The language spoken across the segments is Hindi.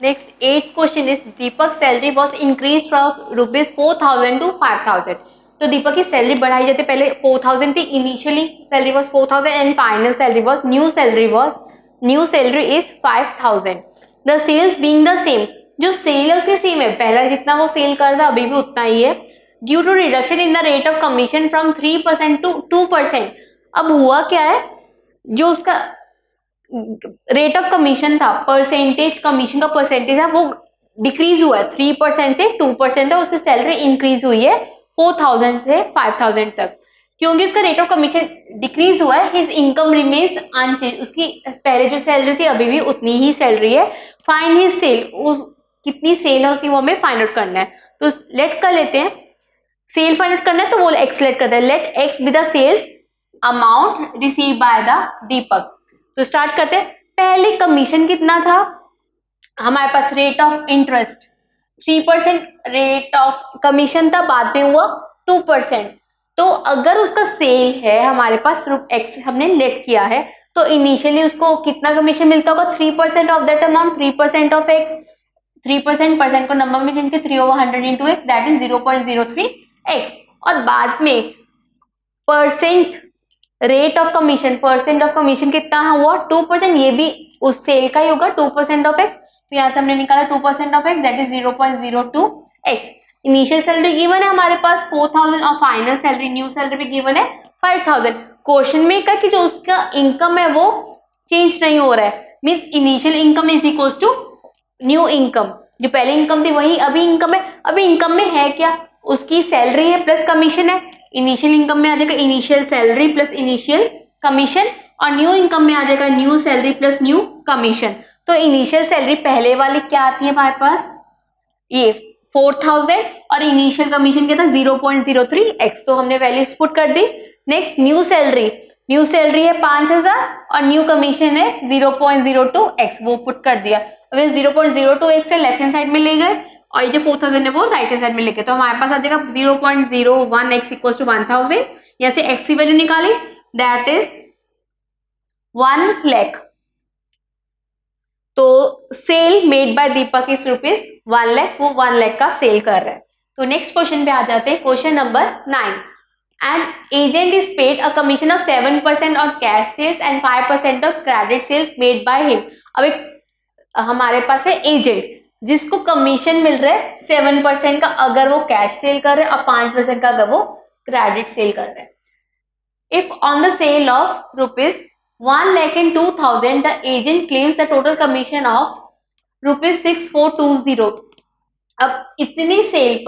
Next 8th question is Deepak salary was increase from ₹4,000 to 5,000। तो दीपक की सैलरी बढ़ाई जाती है, पहले 4,000 थी, initially salary was 4,000 and final salary was new salary is 5,000। The sales being the same, जो सेल है उसके सेम है, पहला जितना वो सेल कर था अभी भी उतना ही है। Due to reduction in the rate of commission from 3% to 2%। अब हुआ क्या है, जो उसका रेट ऑफ कमीशन था, परसेंटेज कमीशन का परसेंटेज है वो डिक्रीज हुआ है, 3% से 2% है, उसकी सैलरी इंक्रीज हुई है 4,000 से 5,000 तक। क्योंकि उसका रेट ऑफ कमीशन डिक्रीज हुआ है, हिज इनकम रिमेन्स अनचेंज, उसकी पहले जो सैलरी थी अभी भी उतनी ही सैलरी है। फाइंड हिज सेल, उस कितनी सेल है उसकी वो हमें फाइंड आउट करना है। तो लेट कर लेते हैं, सेल फाइंड आउट करना है तो वो एक्स लेट करते हैं, let x be the sales amount receive by the Deepak. तो स्टार्ट करते हैं, पहले कमीशन कितना था हमारे पास, rate of interest 3% rate of commission था, बाद में हुआ 2%। तो अगर उसका सेल है हमारे पास एक्स हमने लेट किया है, तो इनिशियली उसको कितना कमीशन मिलता होगा, 3% of that amount, 3% of x, 3% को नंबर में चेंज के 3/100 into x, that is 0.03 x. और बाद में percent rate of commission, percent of commission कितना हुआ 2%, ये भी उस सेल का ही होगा 2% ऑफ एक्स। तो यहाँ से हमने निकाला 2% of x, that is 0.02 x. Initial salary given है हमारे पास 4,000 और फाइनल सैलरी न्यू सैलरी भी गिवन है 5,000। क्वेश्चन में क्या कि जो उसका इनकम है वो चेंज नहीं हो रहा है, means initial income is equal to new income, जो पहले इनकम थी वही अभी इनकम है। अभी इनकम में है क्या, उसकी सैलरी है प्लस कमीशन है, इनिशियल इनकम में आ जाएगा initial salary plus initial commission, और न्यू इनकम में आ जाएगा new salary plus new commission. तो इनिशियल सैलरी पहले वाली क्या आती है हमारे पास, ये 4,000 और इनिशियल कमीशन क्या था 0.03 एक्स, तो हमने वैल्यूज पुट कर दी। नेक्स्ट न्यू सैलरी है 5,000 और न्यू कमीशन है 0.02 एक्स, वो पुट कर दिया। अब 0.02 एक्स से लेफ्ट हैंड साइड में ले गए और ये जो 4,000 है वो राइट हैंड साइड में लेके, तो हमारे पास आ जाएगा 0.01 एक्स इक्वल टू 1,000। यहाँ से एक्स की वैल्यू निकाली, दैट इज 1 लाख। तो sale made by Deepak is ₹1 lakh, वो 1 लाख का सेल कर रहा है। तो नेक्स्ट क्वेश्चन पे आ जाते हैं, question number 9। An agent is paid a commission of 7% on cash sales and 5% of credit sales made by him. अब एक हमारे पास है एजेंट जिसको कमीशन मिल रहा है 7% का अगर वो कैश सेल कर रहे हैं और 5% का अगर वो क्रेडिट सेल कर रहे हैं। If on the sale of ₹1 lakh and 2,000 the agent claims the total commission of ₹6,420। अब इतनी सेल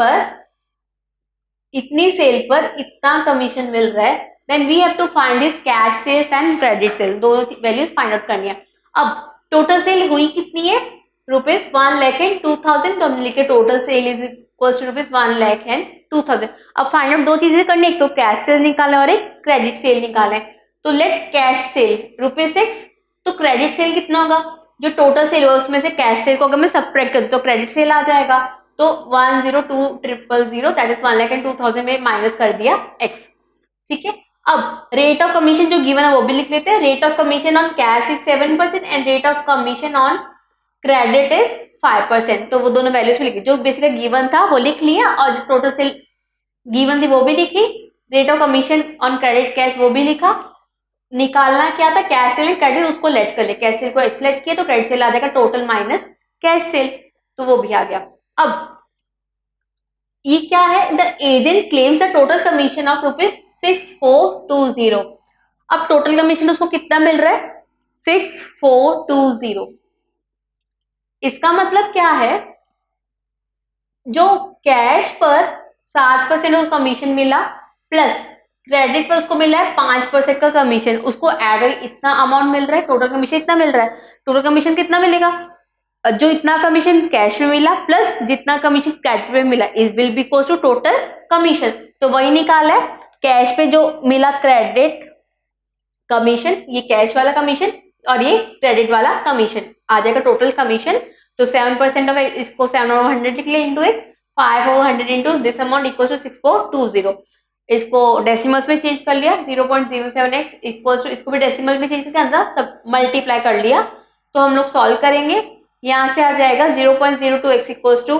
पर इतना कमीशन मिल रहा है, then we have to find his cash sales and credit sales, दोनों वैल्यूज फाइंड आउट करनी है। अब टोटल सेल हुई कितनी है ₹1 lakh and 2,000, तो हमने लिखे total sale is equal to ₹1 lakh and 2,000। अब फाइंड आउट दो चीजें करनी है, एक तो कैश सेल निकाले और एक क्रेडिट सेल निकाले। तो लेट कैश सेल ₹6, तो क्रेडिट सेल कितना होगा, जो टोटल सेल हुआ उसमें से कैश सेल को अगर मैं सब्ट्रैक्ट कर दूं तो क्रेडिट सेल आ जाएगा, तो 102,000 दैट इज 1 lakh and 2,000 में माइनस कर दिया एक्स। ठीक है, अब रेट ऑफ कमीशन जो गिवन है वो भी लिख लेते हैं। Rate of commission on cash is 7% and rate of commission on credit is 5%, तो वो दोनों वैल्यूज भी लिखी, जो बेसिकली गिवन था वो लिख लिया और जो टोटल सेल गिवन थी वो भी लिखी, rate of commission on credit cash वो भी लिखा। निकालना क्या था, कैश सेल एंड क्रेडिट, उसको लेट कर ले, कैश सेल को एक्स लेट किया तो क्रेडिट सेल आ जाएगा टोटल माइनस कैश सेल, तो वो भी आ गया। अब ये क्या है, the agent claims the total commission of ₹6,420। अब टोटल कमीशन उसको कितना मिल रहा है 6,420। इसका मतलब क्या है, जो कैश पर 7% का कमीशन मिला प्लस क्रेडिट पर उसको मिला है 5% का कमीशन, उसको एड इतना अमाउंट मिल रहा है, टोटल कमीशन इतना मिल रहा है। टोटल कमीशन कितना मिलेगा, जो इतना कमीशन कैश में मिला प्लस जितना कमीशन क्रेडिट में मिला is will be equal to total commission, तो वही निकाला है। कैश पे जो मिला क्रेडिट कमीशन, ये कैश वाला कमीशन और ये क्रेडिट वाला कमीशन आ जाएगा टोटल कमीशन। तो 7% ऑफ इसको 7/100 लिख ले into X, 5/100 into this amount equal to 6,420। इसको डेसिमल्स में चेंज कर लिया, 0.07x इक्वल टू, इसको भी डेसिमल में चेंज करके अंदर सब मल्टीप्लाई कर लिया। तो हम लोग सॉल्व करेंगे यहाँ से आ जाएगा 0.02x equals to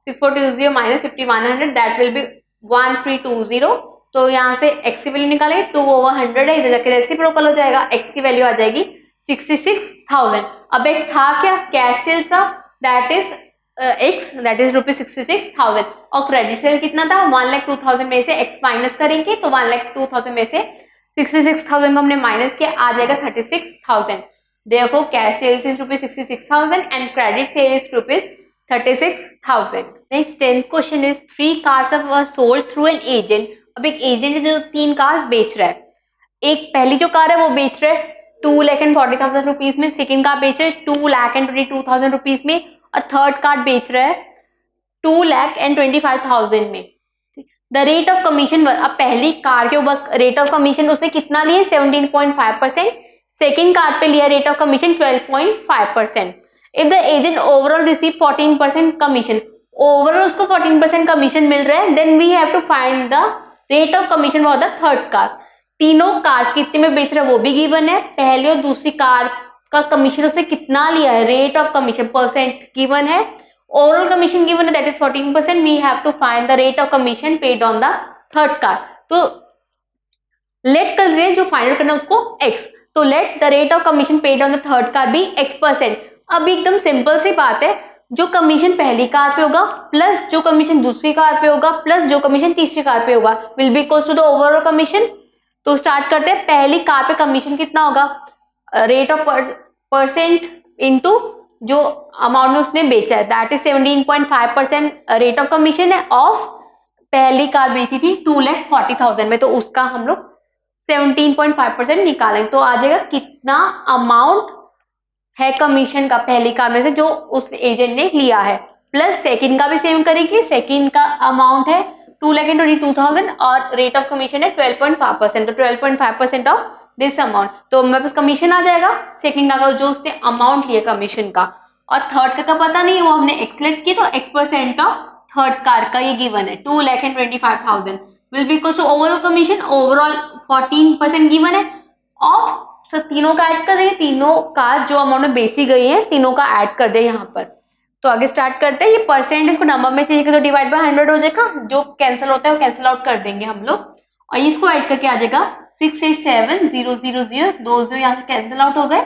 6420 minus 5100, that will be 1320। तो यहाँ से x की वैल्यू निकालेंगे, 2/100 है, इधर जाके रेसिप्रोकल हो जाएगा, x की वैल्यू आ जाएगी 66,000। अब x था क्या, कैश सेल्स था, that is x that is ₹66,000। और क्रेडिट सेल कितना था, 1,02,000 में से x माइनस करेंगे तो 1,02,000 में से 66,000 को हमने माइनस किया, आ जाएगा 36,000। Therefore, cash sales is ₹66,000 and credit sales is ₹36,000. Next, 10th question is 3 cars were sold through an agent. अब एक एजेंट है जो 3 कार्स बेच रहा है। एक पहली जो कार है वो बेच रहा है 2,40,000 रुपीज में, सेकेंड कार बेच रहा है 2,22,000 रुपीज में, और थर्ड कार बेच रहा है 2,25,000 में। द रेट ऑफ कमीशन, अब पहली कार के ऊपर रेट ऑफ कमीशन उसने कितना लिया, 17.5%, सेकेंड कार पे लिया rate of commission 12.5%। If the agent overall receive 14% commission, overall उसको 14% कमीशन मिल रहा है, then we have to find the rate of commission for the third car. तीनों कार्स कितने में बेच रहा है वो भी गिवन है, पहले और दूसरी कार का कमीशन उसने कितना लिया है, rate of commission percent given है, ओवरऑल कमीशन गिवन है that is 14%, we have to find the rate of commission paid on the third car. तो लेट कर दे जो फाइंड करना उसको x, तो let the rate of commission paid on the third car भी x%। अब एकदम सिंपल सी बात है, जो कमीशन पहली कार पे होगा प्लस जो कमीशन दूसरी कार पे होगा प्लस जो कमीशन तीसरी कार पे होगा will be equals to the overall commission. तो स्टार्ट करते हैं, पहली कार पे कमीशन कितना होगा, रेट ऑफ परसेंट इनटू जो अमाउंट में उसने बेचा है, that is 17.5% rate of commission है ऑफ, पहली कार बेची थी 2,40,000 में, तो उसका हम लोग 17.5% निकालेंगे, तो आ जाएगा कितना अमाउंट है कमीशन का पहली कार में से जो उस एजेंट ने लिया है, प्लस सेकंड का भी सेम करेंगे, सेकंड का अमाउंट है 2,22,000 और रेट ऑफ कमीशन है 12.5%, तो 12.5% ऑफ दिस अमाउंट, तो मेरे पास कमीशन आ जाएगा सेकंड का जो उसने अमाउंट लिया कमीशन का, और थर्ड का पता नहीं वो हमने एक्सलेक्ट किया, तो x% ऑफ थर्ड कार का ये गिवन है 2,25,000 will be equal to overall commission, overall 14% given है ऑफ, तो तीनों का ऐड कर देंगे, तीनों कार जो अमाउंट में बेची गई है तीनों का ऐड कर दे यहाँ पर। तो आगे स्टार्ट करते हैं, ये परसेंटेज को नंबर में चाहिए तो डिवाइड बाय 100 हो जाएगा, जो कैंसिल होता है वो कैंसिल आउट कर देंगे हम लोग, और इसको ऐड करके आ जाएगा 687,000, 2 0 यहाँ से कैंसिल आउट हो गए,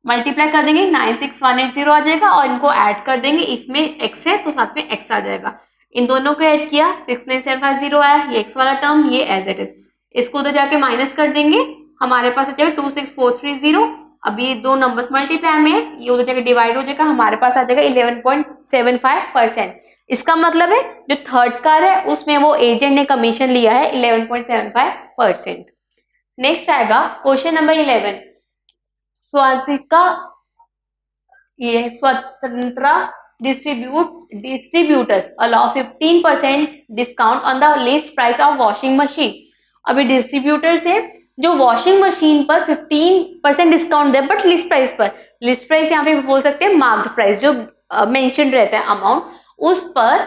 मल्टीप्लाई कर देंगे 96180 आ जाएगा, और इनको ऐड कर देंगे, इसमें x है तो साथ में x आ जाएगा, इन दोनों को ऐड किया 69750 आया, ये x वाला टर्म ये एज इट इज, इसको उधर जाके माइनस कर देंगे, हमारे पास आ जाएगा 26430। अब ये दो नंबर्स मल्टीप्लाई में ये उधर जाके डिवाइड हो जाएगा, हमारे पास आ जाएगा 11.75%। इसका मतलब है जो थर्ड कार है उसमें वो एजेंट ने कमीशन लिया है 11.75%। नेक्स्ट आएगा क्वेश्चन नंबर 11, स्वतंत्र distributors allow 15% discount on the list price of washing machine. अभी डिस्ट्रीब्यूटर से जो वॉशिंग मशीन पर 15% discount they, but list price पर, लिस्ट प्राइस यहाँ पे बोल सकते हैं मार्क्ड प्राइस जो मेंशन रहता है अमाउंट, उस पर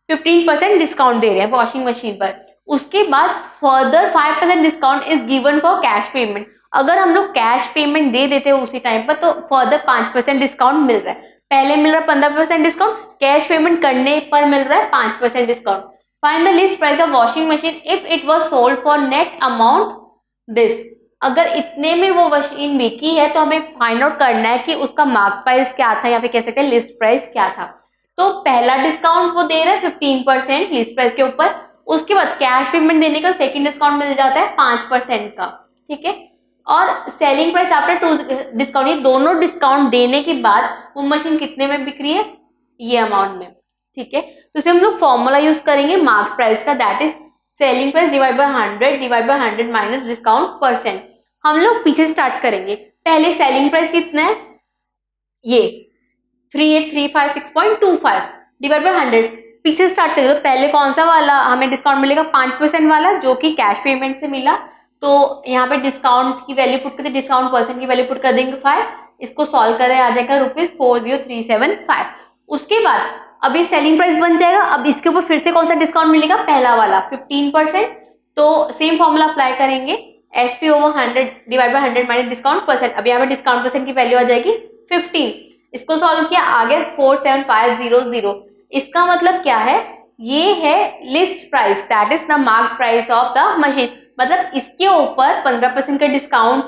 15% डिस्काउंट दे रहे हैं वॉशिंग मशीन पर। उसके बाद further 5% discount is given for cash payment. अगर हम लोग कैश पेमेंट दे देते हैं उसी टाइम पर तो फर्दर 5% डिस्काउंट मिल रहा है, पहले मिल रहा है 15% डिस्काउंट, कैश पेमेंट करने पर मिल रहा है 5% discount. Find the list price of washing machine if it was sold for net amount this. अगर इतने में वो मशीन बिकी है तो हमें फाइंड आउट करना है कि उसका मार्क प्राइस क्या था या फिर कह सकते हैं लिस्ट प्राइस क्या था। तो पहला डिस्काउंट वो दे रहा है 15% लिस्ट प्राइस के ऊपर, उसके बाद कैश पेमेंट देने का सेकंड डिस्काउंट मिल जाता है 5% का, ठीक है, और सेलिंग प्राइस आफ्टर 2 डिस्काउंट, ये दोनों डिस्काउंट देने के बाद वो मशीन कितने में बिक रही है, ये अमाउंट में, ठीक है। तो इसे हम लोग फॉर्मूला यूज करेंगे मार्क प्राइस का, that is selling price divide by 100 minus discount percent. हम लोग पीछे स्टार्ट करेंगे, पहले सेलिंग प्राइस कितना है, ये 3835.6.25 डिवाइड बाय 100, पीछे स्टार्ट करेंगे। पहले कौन सा वाला हमें डिस्काउंट मिलेगा, 5% वाला जो कि कैश पेमेंट से मिला, तो यहाँ पे डिस्काउंट की वैल्यू पुट करते, डिस्काउंट परसेंट की वैल्यू पुट कर देंगे 5, इसको सॉल्व करें आ जाएगा ₹40375। उसके बाद अब ये सेलिंग प्राइस बन जाएगा, अब इसके ऊपर फिर से कौन सा डिस्काउंट मिलेगा, पहला वाला 15%, तो सेम फॉर्मूला अप्लाई करेंगे, SP/100 divide by 100 minus discount percent. अब यहाँ पे डिस्काउंट परसेंट की वैल्यू आ जाएगी 15, इसको सॉल्व किया, आ गया 47500। इसका मतलब क्या है, ये है list price, that is the mark price of the machine. मतलब इसके ऊपर 15% का डिस्काउंट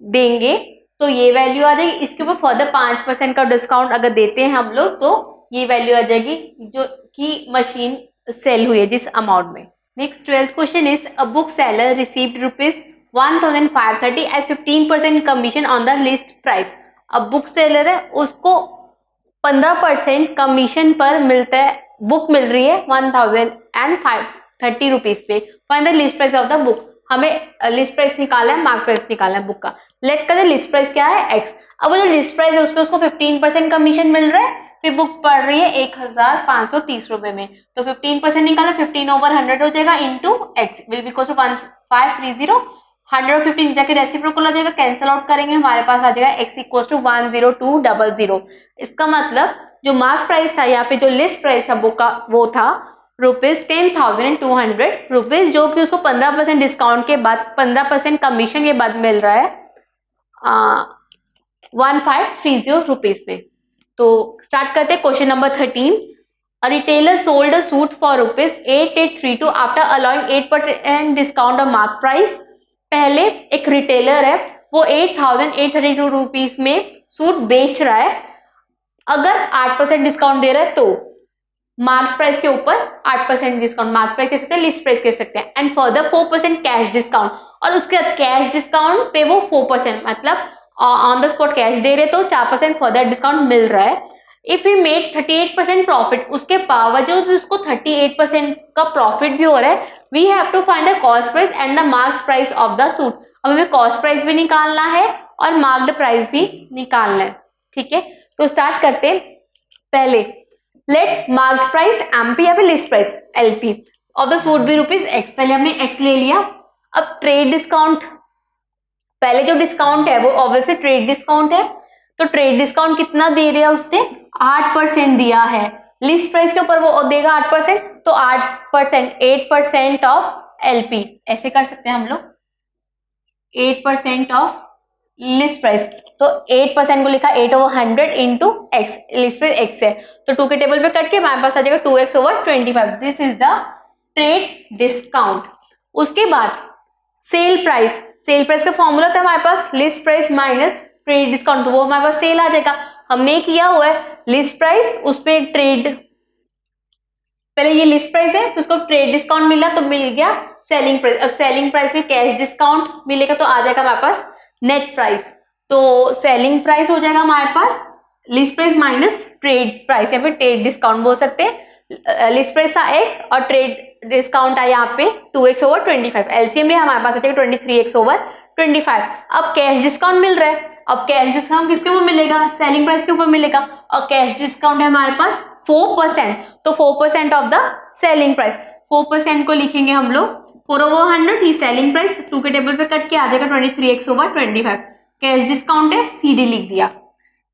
देंगे तो ये वैल्यू आ जाएगी, इसके ऊपर फर्दर 5% का डिस्काउंट अगर देते हैं हम लोग तो ये वैल्यू आ जाएगी जो कि मशीन सेल हुई है जिस अमाउंट में। Next 12th question is a book seller received ₹1530 as 15% commission on the list price. अब बुक सेलर है, उसको 15% कमीशन पर मिलता है, बुक मिल रही है 1030 रुपीज पे। Find the list price of the book. हमें लिस्ट प्राइस निकालना है, मार्क प्राइस निकालना है बुक का। लेट कर लिस्ट प्राइस क्या है x। अब वो जो लिस्ट प्राइस है उस पर उसको 15% कमीशन मिल रहा है, फिर बुक पड़ रही है 1530 रुपए में, तो 15% निकाला, 15/100 हो जाएगा into x will be equal to 1530। 115 जाके रेसिप्रोकल हो जाएगा, कैंसिल आउट करेंगे, हमारे पास आ जाएगा x इक्वल टू 10200। इसका मतलब जो मार्क प्राइस था यहाँ पे, जो लिस्ट प्राइस था बुक का, वो था ₹10,200, जो कि उसको 15% डिस्काउंट के बाद, 15% कमीशन के बाद मिल रहा है 1530 रुपीज में। तो स्टार्ट करते हैं question number 13। A retailer sold a suit for ₹8832 after allowing 8% discount on mark price. पहले एक रिटेलर है, वो 8832 रुपीज में सूट बेच रहा है, अगर 8% डिस्काउंट दे रहा है तो मार्क प्राइस के ऊपर 8% डिस्काउंट, मार्क प्राइस कह सकते हैं, लिस्ट प्राइस कह सकते हैं, एंड फर्दर 4% कैश डिस्काउंट, और उसके बाद कैश डिस्काउंट पे वो 4%, मतलब ऑन द स्पॉट कैश दे रहे तो 4% फर्दर डिस्काउंट मिल रहा है। इफ वी मेड 38% प्रॉफिट, उसके बावजूद उसको 38% का प्रॉफिट भी हो रहा है, we have to find the cost price and the mark price of the suit. अब हमें कॉस्ट प्राइस भी निकालना है और मार्क्ड प्राइस भी निकालना है, ठीक है। तो स्टार्ट करते हैं। पहले लेट मार्क्ड प्राइस एमपी या फिर list price LP of the suit be ₹x। पहले हमने x ले लिया। अब ट्रेड डिस्काउंट, पहले जो डिस्काउंट है वो ऑब्वियसली ट्रेड डिस्काउंट है, तो ट्रेड डिस्काउंट कितना दे रहा है उसने, 8% दिया है। लिस्ट प्राइस के ऊपर वो देगा 8%, तो 8% ऑफ एलपी, ऐसे कर सकते हैं हम लोग, 8% ऑफ लिस्ट प्राइस, तो 8% को लिखा 8/100 into x, list price x है, तो 2 के टेबल पे कट के हमारे पास आ जाएगा 2x/25। This is the trade discount. उसके बाद सेल प्राइस, सेल प्राइस का फॉर्मूला था हमारे पास list price minus trade discount, तो वो हमारे पास सेल आ जाएगा। हमने किया हुआ है लिस्ट प्राइस, उस पे ट्रेड, पहले ये लिस्ट प्राइस है, तो उसको ट्रेड डिस्काउंट मिला तो मिल गया सेलिंग प्राइस। अब सेलिंग प्राइस में कैश डिस्काउंट मिलेगा तो आ जाएगा हमारे पास नेट प्राइस, तो सेलिंग प्राइस हो जाएगा हमारे पास list price minus trade price, या फिर ट्रेड डिस्काउंट बोल सकते हैं। लिस्ट प्राइस था x और ट्रेड डिस्काउंट आया यहाँ पे 2x/25, एलसीएम में हमारे पास आ जाएगा 23x/25। अब कैश डिस्काउंट मिल रहा है, अब कैश डिस्काउंट किसके ऊपर मिलेगा, सेलिंग प्राइस के ऊपर मिलेगा, और कैश डिस्काउंट है हमारे पास 4%, तो 4% ऑफ द सेलिंग प्राइस, 4% को लिखेंगे हम लोग 4/100 ही सेलिंग प्राइस, 2 के टेबल पे कट के आ जाएगा 23x/25। कैश डिस्काउंट है, सीडी लिख दिया,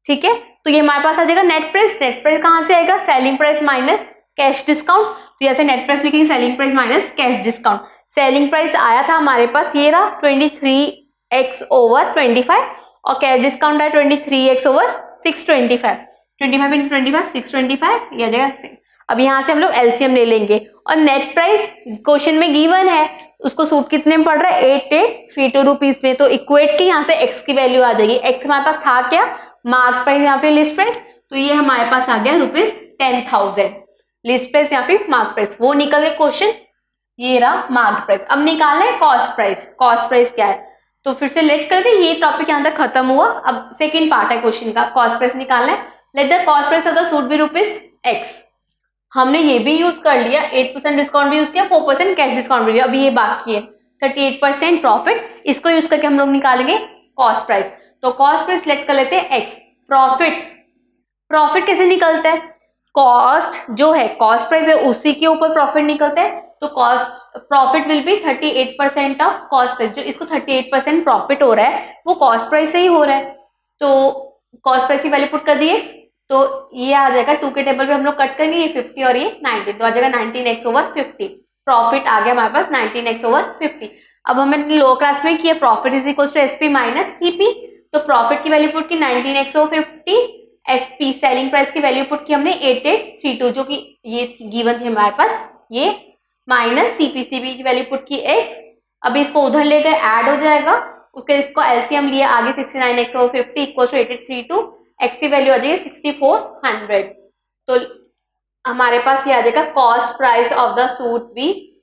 ठीक है। तो ये हमारे पास आ जाएगा नेट प्राइस। नेट प्राइस कहाँ से आएगा, selling price minus cash discount, तो ऐसे नेट प्राइस लिखेंगे selling price minus cash discount. Selling price आया था हमारे पास, ये रहा 23x/25, और कैश डिस्काउंट है 23x/625, 25 into 25 625, ये आ जाएगा। अब यहाँ से हम लोग एलसीएम ले लेंगे, और नेट प्राइस क्वेश्चन में गिवन है, उसको सूट कितने में पड़ रहा है 8832 रुपीज में, तो इक्वेट की यहाँ से x की वैल्यू आ जाएगी। x हमारे पास था क्या, मार्क प्राइस यहाँ पे लिस्ट प्राइस, तो ये हमारे पास आ गया ₹10,000, लिस्ट प्राइस यहाँ पे मार्क प्राइस, वो निकल गया क्वेश्चन, ये रहा मार्क प्राइस। अब निकालना है कॉस्ट प्राइस। कॉस्ट प्राइस क्या है, तो फिर से लेट करते, ये टॉपिक यहाँ तक खत्म हुआ। अब सेकेंड पार्ट है क्वेश्चन का, कॉस्ट प्राइस निकालना है। Let the cost price of the suit be ₹x। हमने ये भी यूज कर लिया, 8% डिस्काउंट भी यूज किया, 4% कैश डिस्काउंट भी लिया, अभी ये बाकी है 38% प्रॉफिट, इसको यूज करके हम लोग निकालेंगे कॉस्ट प्राइस। तो कॉस्ट प्राइस सेलेक्ट कर लेते हैं x। प्रॉफिट, प्रॉफिट कैसे निकलता है, कॉस्ट जो है कॉस्ट प्राइस है उसी के ऊपर प्रॉफिट निकलता है, तो cost profit will be 38% of cost price. जो इसको 38% प्रॉफिट हो रहा है वो कॉस्ट प्राइस से ही हो रहा है, तो कॉस्ट प्राइस की वैल्यू पुट कर दिए, तो ये आ जाएगा 2 के टेबल पे हम लोग कट करेंगे, ये 50 और ये 19, तो आ जाएगा 19x/50। प्रॉफिट आ गया हमारे पास 19x/50। अब हमने लो क्लास में किया profit is equal to SP minus CP, तो प्रॉफिट की वैल्यू पुट की 19x/50 एसपी सेलिंग प्राइस की वैल्यू पुट की हमने 8832 जो कि ये गिवन थी हमारे पास, ये माइनस सीपीसीबी की वैल्यू पुट की x, अभी इसको उधर ले गए ऐड हो जाएगा, उसके इसको एलसीएम लिया आगे 69x over 50 equal to 8832, x की वैल्यू आ जाएगी 6400। तो हमारे पास ये आ जाएगा cost price of the suit भी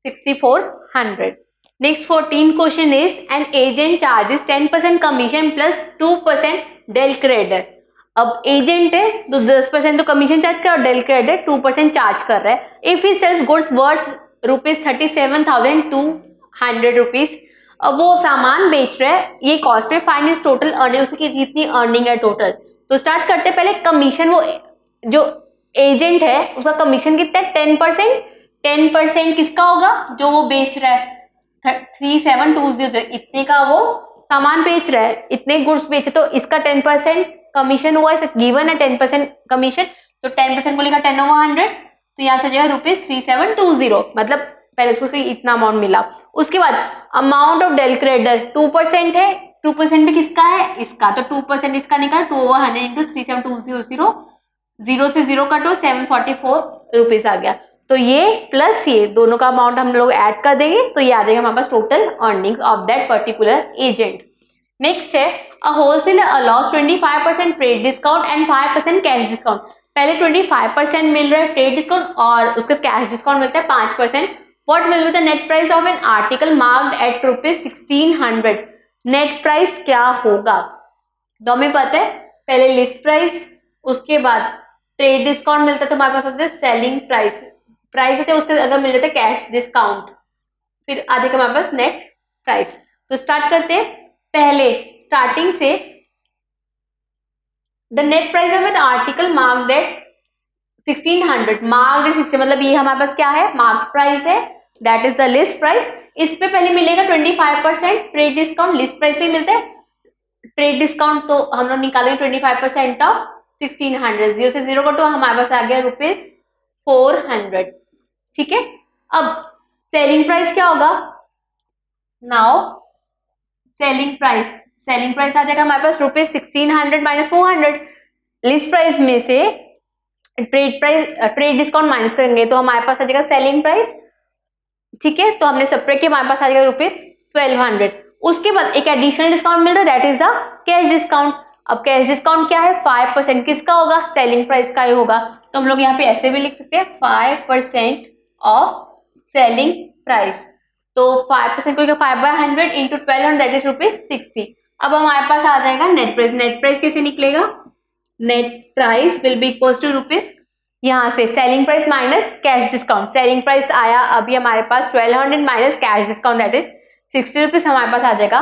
6400। Next 14 question is an agent charges 10% commission plus 2% del credit. अब एजेंट है तो 10% तो कमीशन चार्ज कर और डेल क्रेडिट 2% चार्ज कर रहा है। If he sells goods worth ₹37,200 rupees, अब वो सामान बेच रहा है, ये कॉस्ट पे फाइंड इज टोटल अर्निंग, उसकी कितनी अर्निंग है टोटल। तो स्टार्ट करते हैं पहले कमीशन, वो जो एजेंट है उसका कमीशन कितना है 10%। 10% किसका होगा, जो वो बेच रहा है 3720 इतने का वो सामान बेच रहा है, इतने गुड्स बेचे, तो इसका 10% कमीशन हुआ है, गिवन है 10% कमीशन, तो 10% बोलेगा 10/100, तो यहाँ से जो है ₹3720, मतलब पहले उसको इतना अमाउंट मिला। उसके बाद अमाउंट ऑफ डेल क्रेडिटर 2% है, 2% भी किसका है, इसका, तो 2% इसका निकाल 2/100 इंटू 3720, 0 से 0 कटो 744 रुपीज आ गया। तो ये प्लस ये दोनों का अमाउंट हम लोग ऐड कर देंगे, तो ये आ जाएगा हमारे पास total earnings of that particular agent. Next है a wholesaler allows 25% trade discount and 5% cash discount. पहले 25% मिल रहा है ट्रेड डिस्काउंट और उसका कैश डिस्काउंट मिलता है 5%। What will be the net price of an article marked at ₹1600? Net price क्या होगा, तो हमें पता है पहले लिस्ट प्राइस, उसके बाद ट्रेड डिस्काउंट मिलता है तो हमारे पास आता है सेलिंग प्राइस, प्राइस है उसके अगर मिल जाता है कैश डिस्काउंट, फिर आ जाएगा हमारे पास नेट प्राइस। तो स्टार्ट करते हैं पहले स्टार्टिंग से। The net price of an article marked at 1600, marked at 16 मतलब ये हमारे पास क्या है, मार्क प्राइस है, that is the list price. इस पे पहले मिलेगा 25% ट्रेड डिस्काउंट, लिस्ट प्राइस पे मिलता है ट्रेड डिस्काउंट, तो हम लोग निकालेंगे 25% ऑफ 1600, 0 से 0 कटो हमारे पास आ गया ₹400, ठीक है। अब सेलिंग प्राइस क्या होगा, नाउ सेलिंग प्राइस आ जाएगा हमारे पास ₹1600 माइनस 400, लिस्ट प्राइस में से ट्रेड डिस्काउंट माइनस करेंगे तो हमारे पास आ जाएगा सेलिंग प्राइस, ठीक है। तो हमने सेपरेट किया, हमारे पास आ जाएगा ₹1200। उसके बाद एक एडिशनल डिस्काउंट मिल रहा है, that is the cash discount. अब कैश डिस्काउंट क्या है, 5% किसका होगा, सेलिंग प्राइस का ही होगा, तो हम लोग यहाँ पे ऐसे भी लिख सकते हैं 5% ऑफ सेलिंग प्राइस। तो 5% को 5/100 इंटू 1200 दैट इज ₹60। अब हमारे पास आ जाएगा नेट प्राइस। नेट प्राइस कैसे निकलेगा, net price will be equal to rupees, यहाँ से selling price minus cash discount, selling price आया अभी हमारे पास 1200 माइनस cash discount that is 60 rupees, हमारे पास आ जाएगा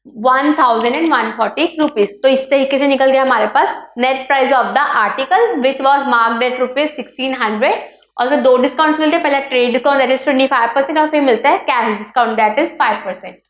1140 रुपीज। तो इस तरीके से निकल गया हमारे पास net price of the article which was marked at ₹1600। और फिर दो डिस्काउंट मिलते हैं, पहले ट्रेड डिस्काउंट दैट इज 25% और फिर मिलता है कैश डिस्काउंट दैट इज 5%।